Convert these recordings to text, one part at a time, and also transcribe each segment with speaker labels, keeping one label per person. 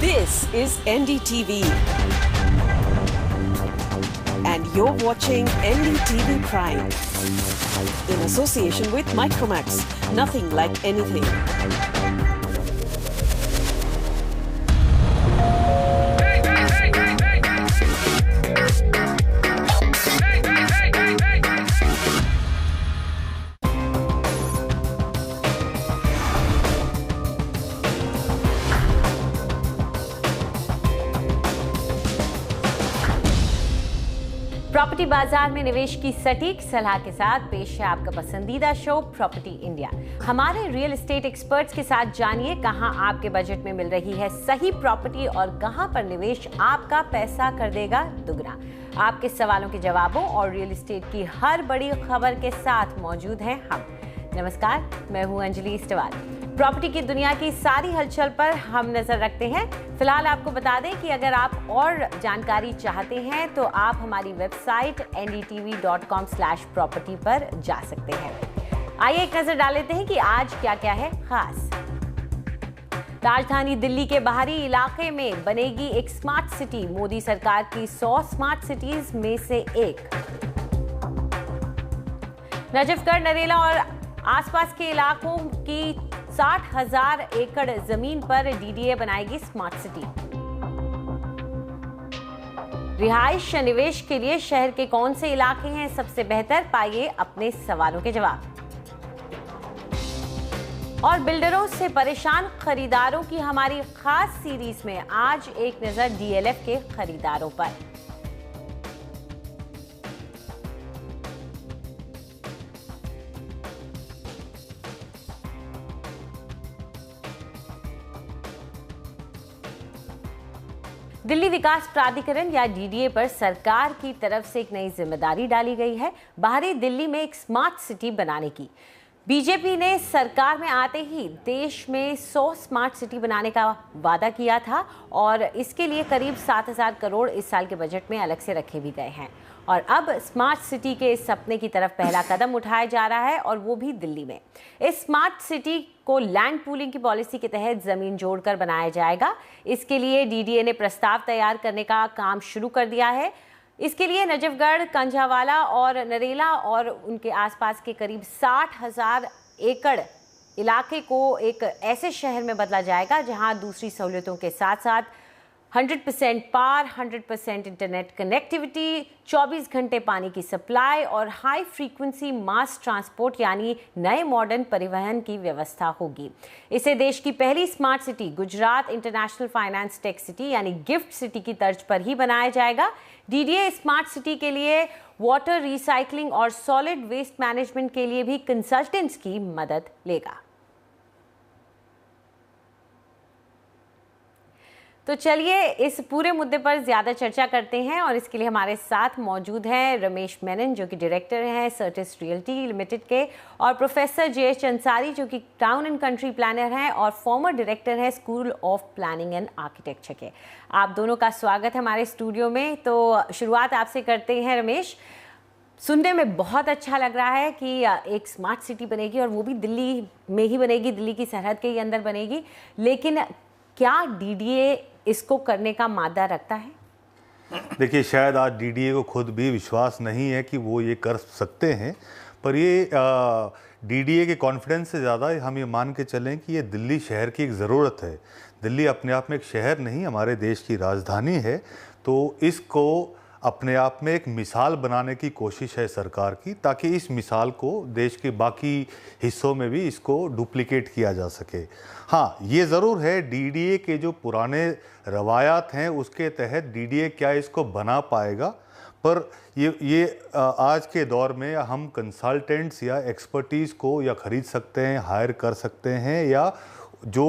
Speaker 1: This is NDTV. And you're watching NDTV Prime. In association with Micromax. Nothing like anything.
Speaker 2: Property बाजार में निवेश की सटीक सलाह के साथ पेश है आपका पसंदीदा शो प्रॉपर्टी इंडिया। हमारे रियल एस्टेट एक्सपर्ट्स के साथ जानिए कहां आपके बजट में मिल रही है सही प्रॉपर्टी और कहां पर निवेश आपका पैसा कर देगा दुगना। आपके सवालों के जवाबों और रियल एस्टेट की हर बड़ी खबर के साथ मौजूद हैं हम। नमस्कार, मैं हूं अंजलि इस्टवाल। प्रॉपर्टी की दुनिया की सारी हलचल पर हम नजर रखते हैं। फिलहाल आपको बता दें कि अगर आप और जानकारी चाहते हैं तो आप हमारी वेबसाइट ndtv.com/property पर जा सकते हैं। आइए एक नजर डाल लेते हैं कि आज क्या क्या है खास। राजधानी दिल्ली के बाहरी इलाके में बनेगी एक स्मार्ट सिटी, मोदी सरकार की 100 स्मार्ट सिटीज में से एक। नजफगढ़, नरेला और आसपास के इलाकों की 60,000 एकड़ जमीन पर डीडीए बनाएगी स्मार्ट सिटी। रिहाइश निवेश के लिए शहर के कौन से इलाके हैं सबसे बेहतर, पाइए अपने सवालों के जवाब। और बिल्डरों से परेशान खरीदारों की हमारी खास सीरीज में आज एक नजर डीएलएफ के खरीदारों पर। दिल्ली विकास प्राधिकरण या डीडीए पर सरकार की तरफ से एक नई जिम्मेदारी डाली गई है, बाहरी दिल्ली में एक स्मार्ट सिटी बनाने की। बीजेपी ने सरकार में आते ही देश में 100 स्मार्ट सिटी बनाने का वादा किया था और इसके लिए करीब 7,000 करोड़ इस साल के बजट में अलग से रखे भी गए हैं। और अब स्मार्ट सिटी के इस सपने की तरफ पहला कदम उठाया जा रहा है और वो भी दिल्ली में। इस स्मार्ट सिटी को लैंड पूलिंग की पॉलिसी के तहत जमीन जोड़कर बनाया जाएगा। इसके लिए डीडीए ने प्रस्ताव तैयार करने का काम शुरू कर दिया है। इसके लिए नजफगढ़, कंझावाला और नरेला और उनके आसपास के करीब 60,000 एकड़ इलाके को एक ऐसे शहर में बदला जाएगा जहां दूसरी सहूलियतों के साथ साथ 100% पार, 100% इंटरनेट कनेक्टिविटी, 24 घंटे पानी की सप्लाई और हाई फ्रीक्वेंसी मास ट्रांसपोर्ट यानी नए मॉडर्न परिवहन की व्यवस्था होगी। इसे देश की पहली smart city Gujarat international finance tech city यानी गिफ्ट सिटी की तर्ज पर ही बनाया जाएगा। डीडीए स्मार्ट सिटी के लिए वाटर रिसाइकलिंग और सॉलिड वेस्ट मैनेजमेंट के लिए भी कंसल्टेंट्स की मदद लेगा। तो चलिए इस पूरे मुद्दे पर ज्यादा चर्चा करते हैं और इसके लिए हमारे साथ मौजूद हैं रमेश मेनन जो कि डायरेक्टर हैं सर्टिस रियल्टी लिमिटेड के, और प्रोफेसर JH अंसारी जो कि टाउन एंड कंट्री प्लानर हैं और फॉर्मर डायरेक्टर हैं school of planning and architecture के। आप दोनों का स्वागत है हमारे स्टूडियो में। तो शुरुआत आपसे करते हैं रमेश। सुनने में बहुत अच्छा लग रहा है कि एक स्मार्ट सिटी बनेगी और वो भी दिल्ली में ही बनेगी, दिल्ली की सरहद के ही अंदर बनेगी, लेकिन क्या डीडीए इसको करने का मादा रखता है?
Speaker 3: देखिए, शायद आज डीडीए को खुद भी विश्वास नहीं है कि वो ये कर सकते हैं, पर ये डीडीए के कॉन्फिडेंस से ज़्यादा हम ये मान के चलें कि ये दिल्ली शहर की एक ज़रूरत है। दिल्ली अपने आप में एक शहर नहीं, हमारे देश की राजधानी है, तो इसको अपने आप में एक मिसाल बनाने की कोशिश है सरकार की, ताकि इस मिसाल को देश के बाकी हिस्सों में भी इसको डुप्लिकेट किया जा सके। हाँ, ये ज़रूर है डीडीए के जो पुराने रवायात हैं उसके तहत डीडीए क्या इसको बना पाएगा, पर ये आज के दौर में हम कंसल्टेंट्स या एक्सपर्टीज़ को या ख़रीद सकते हैं, हायर कर सकते हैं, या जो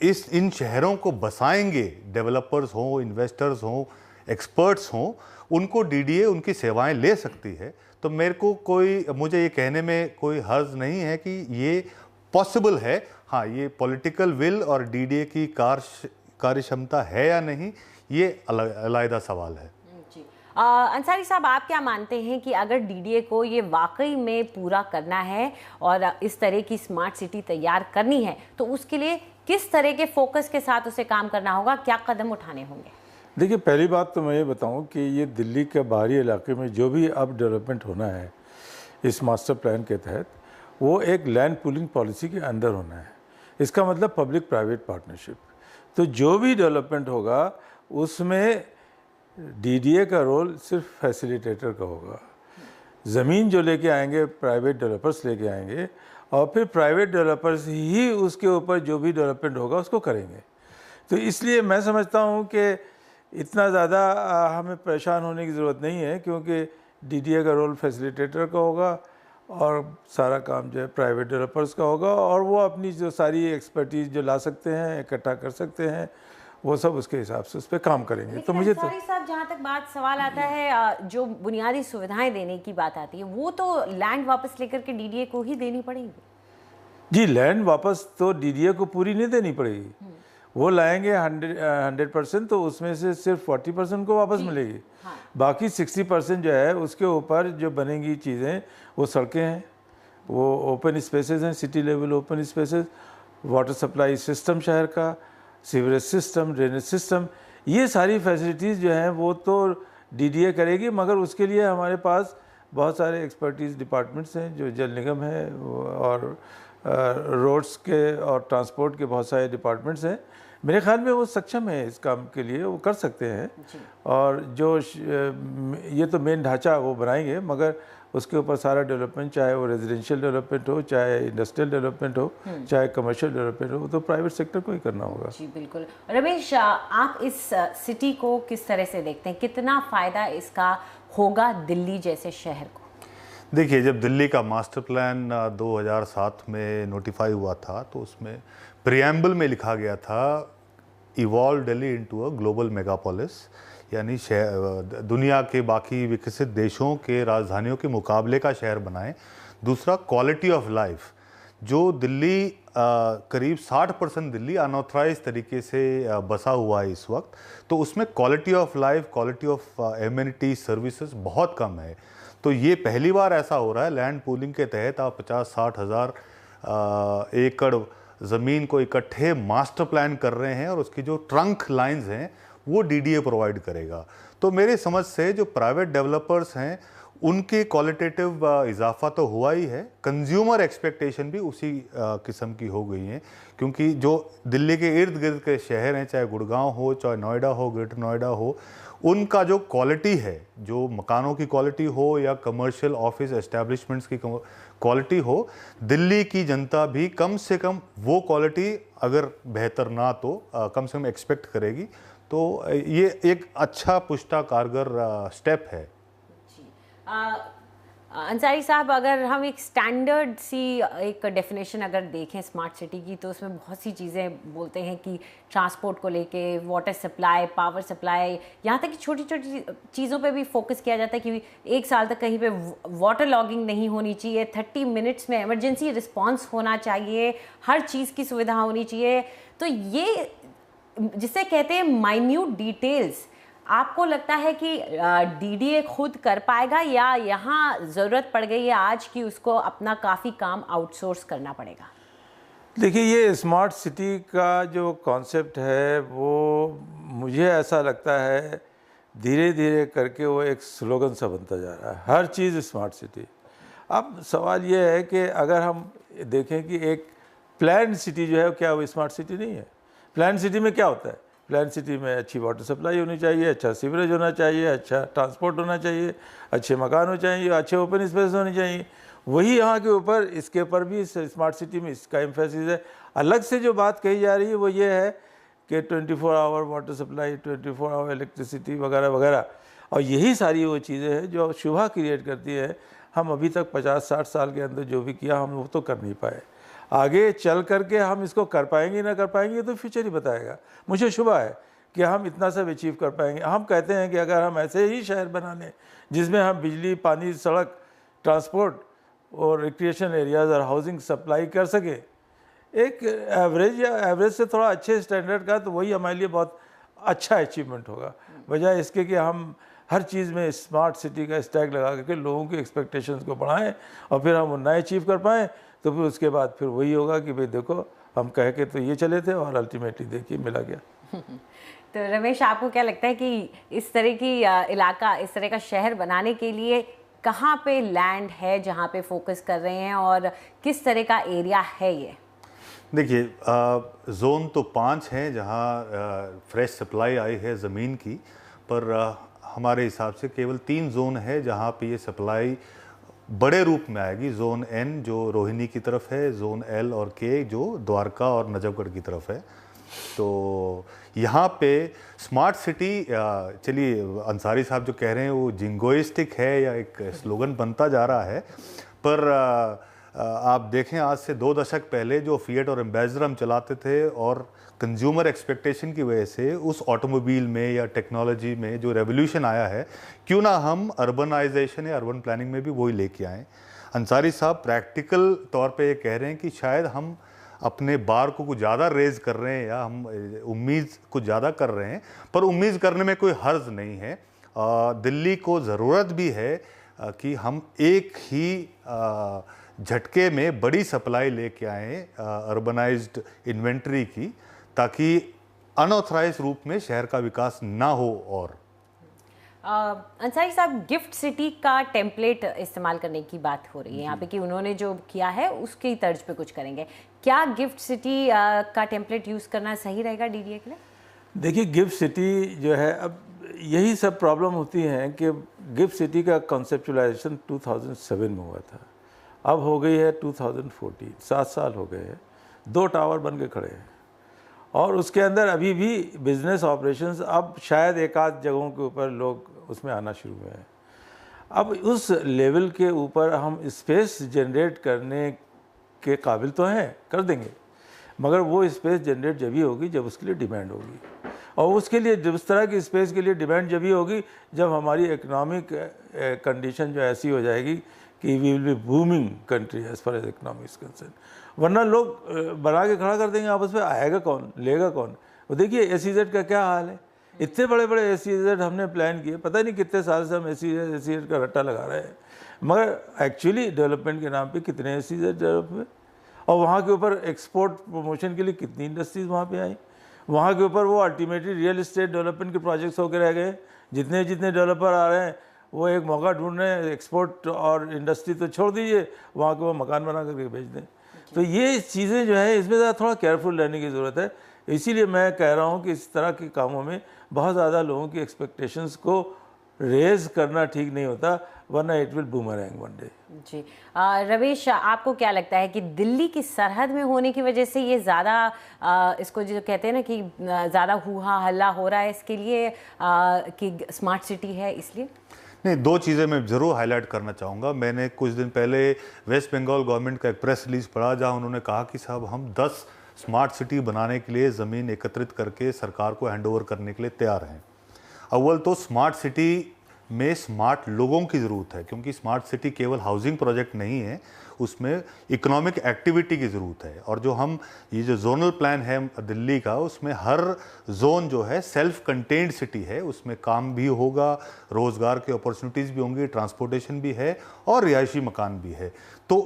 Speaker 3: इन शहरों को बसाएंगे, डेवलपर्स हों, इन्वेस्टर्स हों, एक्सपर्ट्स हों, उनको डीडीए उनकी सेवाएं ले सकती है। तो मुझे ये कहने में कोई हर्ज नहीं है कि ये पॉसिबल है। हाँ, ये पॉलिटिकल विल और डीडीए की कार्य क्षमता है या नहीं, ये अलग सवाल है।
Speaker 2: अंसारी साहब, आप क्या मानते हैं कि अगर डीडीए को ये वाकई में पूरा करना है और इस तरह की स्मार्ट सिटी तैयार करनी है तो उसके लिए किस तरह के फोकस के साथ उसे काम करना होगा, क्या कदम उठाने होंगे?
Speaker 4: देखिए, पहली बात तो मैं ये बताऊं कि ये दिल्ली के बाहरी इलाके में जो भी अब डेवलपमेंट होना है इस मास्टर प्लान के तहत, वो एक लैंड पूलिंग पॉलिसी के अंदर होना है। इसका मतलब पब्लिक प्राइवेट पार्टनरशिप। तो जो भी डेवलपमेंट होगा उसमें डीडीए का रोल सिर्फ फैसिलिटेटर का होगा। ज़मीन जो लेके आएंगे प्राइवेट डेवलपर्स लेके आएंगे, और फिर प्राइवेट डेवलपर्स ही उसके ऊपर जो भी डेवलपमेंट होगा उसको करेंगे। तो इसलिए मैं समझता हूँ कि इतना ज़्यादा हमें परेशान होने की ज़रूरत नहीं है, क्योंकि डीडीए का रोल फैसिलिटेटर का होगा और सारा काम जो है प्राइवेट डेवलपर्स का होगा, और वो अपनी जो सारी एक्सपर्टीज़ जो ला सकते हैं, इकट्ठा कर सकते हैं, वो सब उसके हिसाब से उस पर काम करेंगे। तो मुझे तो
Speaker 2: साहब, जहाँ तक बात सवाल आता है, जो बुनियादी सुविधाएं देने की बात आती है, वो तो लैंड वापस लेकर के डीडीए को ही देनी पड़ेगी।
Speaker 4: जी, लैंड वापस तो डीडीए को पूरी नहीं देनी पड़ेगी, वो लाएंगे 100%, तो उसमें से सिर्फ 40% को वापस मिलेगी।
Speaker 2: हाँ।
Speaker 4: बाकी 60% जो है उसके ऊपर जो बनेंगी चीज़ें, वो सड़कें हैं, वो ओपन स्पेसेस हैं, city level open spaces, water supply system शहर का, सीवरेज सिस्टम, ड्रेनेज सिस्टम, ये सारी फैसिलिटीज़ जो हैं वो तो डीडीए करेगी। मगर उसके लिए हमारे पास बहुत सारे एक्सपर्टीज़ डिपार्टमेंट्स हैं, जो जल निगम है और रोड्स के और ट्रांसपोर्ट के बहुत सारे डिपार्टमेंट्स हैं। मेरे ख्याल में वो सक्षम है इस काम के लिए, वो कर सकते हैं। और जो ये तो मेन ढांचा वो बनाएंगे, मगर उसके ऊपर सारा डेवलपमेंट, चाहे वो रेजिडेंशियल डेवलपमेंट हो, चाहे इंडस्ट्रियल डेवलपमेंट हो, चाहे कमर्शियल डेवलपमेंट हो, तो प्राइवेट सेक्टर को ही करना होगा।
Speaker 2: जी बिल्कुल। रमेश, आप इस सिटी को किस तरह से देखते हैं, कितना फ़ायदा इसका होगा दिल्ली जैसे शहर को?
Speaker 3: देखिए, जब दिल्ली का मास्टर प्लान 2007 में नोटिफाई हुआ था, तो उसमें प्रियम्बल में लिखा गया था, evolve Delhi into a global Megapolis, यानी दुनिया के बाकी विकसित देशों के राजधानियों के मुकाबले का शहर बनाएं। दूसरा, क्वालिटी ऑफ लाइफ, जो दिल्ली करीब 60% दिल्ली अनऑथराइज तरीके से बसा हुआ है इस वक्त, तो उसमें quality of life, quality of amenity services बहुत कम है। तो ये पहली बार ऐसा हो रहा है, लैंड पूलिंग के तहत आप 50-60 हज़ार एकड़ ज़मीन को इकट्ठे मास्टर प्लान कर रहे हैं, और उसकी जो ट्रंक लाइंस हैं वो डीडीए प्रोवाइड करेगा। तो मेरे समझ से जो प्राइवेट डेवलपर्स हैं उनके क्वालिटेटिव इजाफा तो हुआ ही है, कंज्यूमर एक्सपेक्टेशन भी उसी किस्म की हो गई हैं, क्योंकि जो दिल्ली के इर्द गिर्द के शहर हैं, चाहे गुड़गांव हो, चाहे नोएडा हो, ग्रेटर नोएडा हो, उनका जो क्वालिटी है, जो मकानों की क्वालिटी हो या कमर्शियल ऑफिस एस्टेब्लिशमेंट्स की क्वालिटी हो, दिल्ली की जनता भी कम से कम वो क्वालिटी, अगर बेहतर ना तो कम से कम एक्सपेक्ट करेगी। तो ये एक अच्छा पुष्टा कारगर स्टेप है।
Speaker 2: अंसारी साहब, अगर हम एक स्टैंडर्ड सी एक डेफिनेशन अगर देखें स्मार्ट सिटी की, तो उसमें बहुत सी चीज़ें बोलते हैं कि ट्रांसपोर्ट को लेके, वाटर सप्लाई, पावर सप्लाई, यहाँ तक कि छोटी छोटी चीज़ों पे भी फोकस किया जाता है कि एक साल तक कहीं पे वाटर लॉगिंग नहीं होनी चाहिए, 30 मिनट्स में इमरजेंसी रिस्पॉन्स होना चाहिए, हर चीज़ की सुविधा होनी चाहिए। तो ये जिसे कहते हैं माइन्यूट डिटेल्स, आपको लगता है कि डीडीए खुद कर पाएगा, या यहाँ ज़रूरत पड़ गई है आज कि उसको अपना काफ़ी काम आउटसोर्स करना पड़ेगा?
Speaker 4: देखिए, ये स्मार्ट सिटी का जो कॉन्सेप्ट है वो मुझे ऐसा लगता है धीरे धीरे करके वो एक स्लोगन सा बनता जा रहा है, हर चीज़ स्मार्ट सिटी। अब सवाल ये है कि अगर हम देखें कि एक प्लान सिटी जो है क्या वो स्मार्ट सिटी नहीं है? प्लान सिटी में क्या होता है? प्लान सिटी में अच्छी वाटर सप्लाई होनी चाहिए, अच्छा सीवरेज होना चाहिए, अच्छा ट्रांसपोर्ट होना चाहिए, अच्छे मकान होने चाहिए, अच्छे ओपन स्पेस होने चाहिए। वही यहाँ के ऊपर, इसके ऊपर भी स्मार्ट सिटी में इसका एम्फेसिस है। अलग से जो बात कही जा रही है वो ये है कि 24 hour water supply, 24 hour electricity वगैरह वगैरह, और यही सारी वो चीज़ें हैं जो शुभा क्रिएट करती है। हम अभी तक 50-60 साल के अंदर जो भी किया हम वो तो कर नहीं पाए। आगे चल करके हम इसको कर पाएंगे ना कर पाएंगे ये तो फ्यूचर ही बताएगा। मुझे शुभा है कि हम इतना सब अचीव कर पाएंगे। हम कहते हैं कि अगर हम ऐसे ही शहर बना लें जिसमें हम बिजली, पानी, सड़क, ट्रांसपोर्ट और रिक्रिएशन एरियाज़ और हाउसिंग सप्लाई कर सके एक एवरेज या एवरेज से थोड़ा अच्छे स्टैंडर्ड का, तो वही हमारे लिए बहुत अच्छा अचीवमेंट होगा, बजाय इसके कि हम हर चीज़ में स्मार्ट सिटी का स्टैग लगा करके लोगों की एक्सपेक्टेशंस को बढ़ाएं और फिर हम वो नए अचीव कर पाएँ, तो फिर उसके बाद फिर वही होगा कि भाई देखो हम कह के तो ये चले थे और अल्टीमेटली देखिए मिला गया।
Speaker 2: तो रमेश, आपको क्या लगता है कि इस तरह की इलाका, इस तरह का शहर बनाने के लिए कहाँ पे लैंड है जहाँ पे फोकस कर रहे हैं और किस तरह का एरिया है ये?
Speaker 3: देखिए, जोन तो 5 हैं जहाँ फ्रेश सप्लाई आई है ज़मीन की, पर हमारे हिसाब से केवल 3 जोन है जहाँ पे ये सप्लाई बड़े रूप में आएगी। जोन एन जो रोहिणी की तरफ है, जोन एल और के जो द्वारका और नजफगढ़ की तरफ है। तो यहाँ पे स्मार्ट सिटी, चलिए अंसारी साहब जो कह रहे हैं वो जिंगोइस्टिक है या एक स्लोगन बनता जा रहा है, पर आप देखें आज से 2 दशक पहले जो फिएट और एम्बेसडर हम चलाते थे और कंज्यूमर एक्सपेक्टेशन की वजह से उस ऑटोमोबाइल में या टेक्नोलॉजी में जो रेवोल्यूशन आया है, क्यों ना हम अर्बनाइजेशन या अर्बन प्लानिंग में भी वही लेके आएँ। अंसारी साहब प्रैक्टिकल तौर पे ये कह रहे हैं कि शायद हम अपने बार को कुछ ज़्यादा रेज कर रहे हैं या हम उम्मीद कुछ ज़्यादा कर रहे हैं, पर उम्मीद करने में कोई हर्ज नहीं है। दिल्ली को ज़रूरत भी है कि हम एक ही झटके में बड़ी सप्लाई लेके आएँ अर्बनाइज्ड इन्वेंट्री की, ताकि अनऑथराइज रूप में शहर का विकास ना हो। और
Speaker 2: अंसारी साहब, गिफ्ट सिटी का टेम्पलेट इस्तेमाल करने की बात हो रही है यहाँ पे कि उन्होंने जो किया है उसकी तर्ज पे कुछ करेंगे। क्या गिफ्ट सिटी का टेम्पलेट यूज़ करना सही रहेगा डीडीए के लिए?
Speaker 4: देखिए, गिफ्ट सिटी जो है, अब यही सब प्रॉब्लम होती है कि गिफ्ट सिटी का कॉन्सेप्चुलाइजेशन 2007 में हुआ था, अब हो गई है 2014, 7 साल हो गए हैं, 2 टावर बन के खड़े हैं और उसके अंदर अभी भी बिजनेस ऑपरेशंस, अब शायद एक आध जगहों के ऊपर लोग उसमें आना शुरू हुए हैं। अब उस लेवल के ऊपर हम स्पेस जनरेट करने के काबिल तो हैं, कर देंगे, मगर वो स्पेस जनरेट जब ही होगी जब उसके लिए डिमांड होगी, और उसके लिए जिस तरह की स्पेस के लिए डिमांड जब ही होगी जब हमारी इकोनॉमिक कंडीशन जो ऐसी हो जाएगी कि we will be booming country as far as economy is concern. वरना लोग बना के खड़ा कर देंगे आपस में, आएगा कौन, लेगा कौन? वो देखिए SEZ का क्या हाल है, इतने बड़े बड़े SEZ हमने प्लान किए, पता नहीं कितने साल से हम SEZ का रट्टा लगा रहे हैं, मगर एक्चुअली डेवलपमेंट के नाम पे कितने SEZ डेवलप हुए और वहाँ के ऊपर एक्सपोर्ट प्रमोशन के लिए कितनी इंडस्ट्रीज वहाँ पे आई, वहाँ के ऊपर वो अल्टीमेटली रियल इस्टेट डेवलपमेंट के प्रोजेक्ट्स होकर रह गए। जितने जितने डेवलपर आ रहे हैं वो एक मौका ढूंढ रहे हैं, एक्सपोर्ट और इंडस्ट्री तो छोड़ दीजिए, वहाँ के वो मकान बना करके बेच दें। तो ये चीज़ें जो है इसमें ज़रा थोड़ा केयरफुल रहने की ज़रूरत है। इसीलिए मैं कह रहा हूँ कि इस तरह के कामों में बहुत ज़्यादा लोगों की एक्सपेक्टेशंस को रेज करना ठीक नहीं होता, वरना it will boomerang one day.
Speaker 2: Ji Ramesh, आपको क्या लगता है कि दिल्ली की सरहद में होने की वजह से ये ज़्यादा इसको जो कहते हैं ना कि ज़्यादा हुआ हल्ला हो रहा है, इसके लिए कि स्मार्ट सिटी है इसलिए?
Speaker 3: नहीं, 2 चीज़ें मैं ज़रूर हाईलाइट करना चाहूँगा। मैंने कुछ दिन पहले वेस्ट बंगाल गवर्नमेंट का एक प्रेस रिलीज़ पढ़ा जहाँ उन्होंने कहा कि साहब हम 10 स्मार्ट सिटी बनाने के लिए ज़मीन एकत्रित करके सरकार को हैंडओवर करने के लिए तैयार हैं। अव्वल तो स्मार्ट सिटी में स्मार्ट लोगों की ज़रूरत है, क्योंकि स्मार्ट सिटी केवल हाउसिंग प्रोजेक्ट नहीं है, उसमें इकोनॉमिक एक्टिविटी की ज़रूरत है। और जो हम ये जो जोनल प्लान है दिल्ली का, उसमें हर जोन जो है सेल्फ कंटेन्ड सिटी है, उसमें काम भी होगा, रोज़गार के अपॉर्चुनिटीज़ भी होंगी, ट्रांसपोर्टेशन भी है और रिहायशी मकान भी है। तो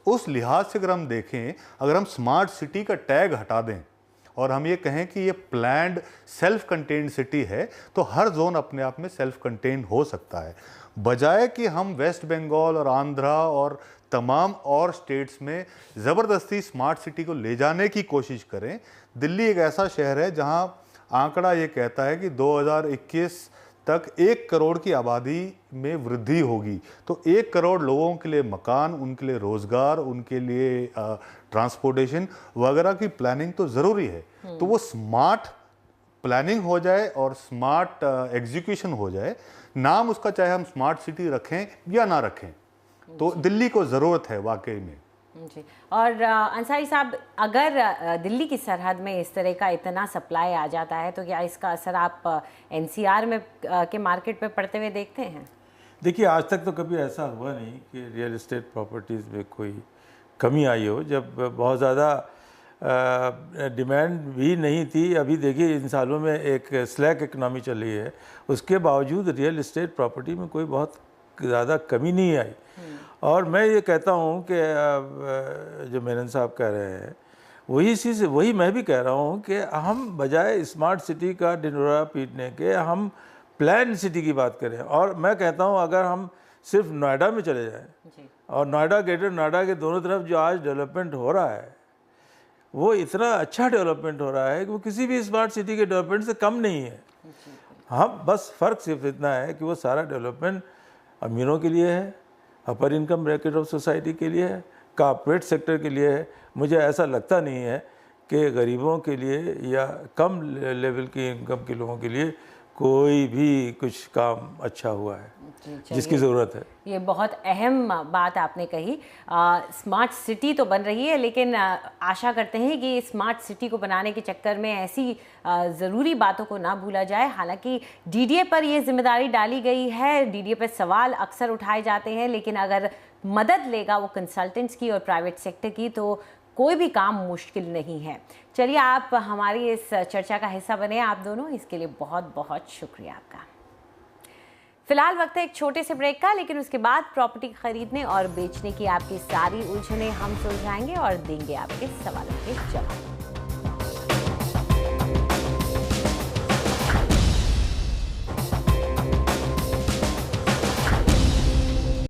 Speaker 3: उस लिहाज से अगर हम देखें, अगर हम स्मार्ट सिटी का टैग हटा दें और हम ये कहें कि ये प्लान्ड सेल्फ कंटेन्ड सिटी है, तो हर जोन अपने आप में सेल्फ कंटेन्ड हो सकता है, बजाय कि हम वेस्ट बंगाल और आंध्रा और तमाम और स्टेट्स में ज़बरदस्ती स्मार्ट सिटी को ले जाने की कोशिश करें। दिल्ली एक ऐसा शहर है जहां आंकड़ा ये कहता है कि 2021 तक 1 करोड़ की आबादी में वृद्धि होगी। तो 1 करोड़ लोगों के लिए मकान, उनके लिए रोज़गार, उनके लिए ट्रांसपोर्टेशन वगैरह की प्लानिंग तो ज़रूरी है। तो वो स्मार्ट प्लानिंग हो जाए और स्मार्ट एग्जीक्यूशन हो जाए। नाम उसका चाहे हम स्मार्ट सिटी रखें या ना रखें, तो दिल्ली को ज़रूरत है वाकई में।
Speaker 2: जी, और अंसारी साहब, अगर दिल्ली की सरहद में इस तरह का इतना सप्लाई आ जाता है तो क्या इसका असर आप NCR में के मार्केट पे पड़ते हुए देखते हैं?
Speaker 4: देखिए, आज तक तो कभी ऐसा हुआ नहीं कि रियल एस्टेट प्रॉपर्टीज़ में कोई कमी आई हो, जब बहुत ज़्यादा डिमांड भी नहीं थी। अभी देखिए इन सालों में एक स्लैक इकनॉमी चल रही है, उसके बावजूद रियल एस्टेट प्रॉपर्टी में कोई बहुत ज़्यादा कमी नहीं आई। और मैं ये कहता हूँ कि जो मेनन साहब कह रहे हैं वही चीज़, वही मैं भी कह रहा हूँ कि हम बजाय स्मार्ट सिटी का ढिंढोरा पीटने के हम प्लान सिटी की बात करें। और मैं कहता हूँ अगर हम सिर्फ नोएडा में चले जाएं और नोएडा, ग्रेटर नोएडा के दोनों तरफ जो आज डेवलपमेंट हो रहा है वो इतना अच्छा डेवलपमेंट हो रहा है कि वो किसी भी स्मार्ट सिटी के डेवलपमेंट से कम नहीं है। हाँ, बस फ़र्क सिर्फ इतना है कि वो सारा डेवलपमेंट अमीरों के लिए है, अपर इनकम ब्रैकेट ऑफ सोसाइटी के लिए है, कॉर्पोरेट सेक्टर के लिए है। मुझे ऐसा लगता नहीं है कि गरीबों के लिए या कम लेवल की इनकम के लोगों के लिए कोई भी कुछ काम अच्छा हुआ है जिसकी ज़रूरत है।
Speaker 2: ये बहुत अहम बात आपने कही। स्मार्ट सिटी तो बन रही है, लेकिन आशा करते हैं कि स्मार्ट सिटी को बनाने के चक्कर में ऐसी ज़रूरी बातों को ना भूला जाए। हालांकि डीडीए पर ये जिम्मेदारी डाली गई है, डीडीए पर सवाल अक्सर उठाए जाते हैं, लेकिन अगर मदद लेगा वो कंसल्टेंट्स की और प्राइवेट सेक्टर की तो कोई भी काम मुश्किल नहीं है। चलिए, आप हमारी इस चर्चा का हिस्सा बने आप दोनों, इसके लिए बहुत बहुत शुक्रिया आपका। फिलहाल वक्त है एक छोटे से ब्रेक का, लेकिन उसके बाद प्रॉपर्टी खरीदने और बेचने की आपकी सारी उलझनें हम सुलझाएंगे और देंगे आपके सवालों के जवाब।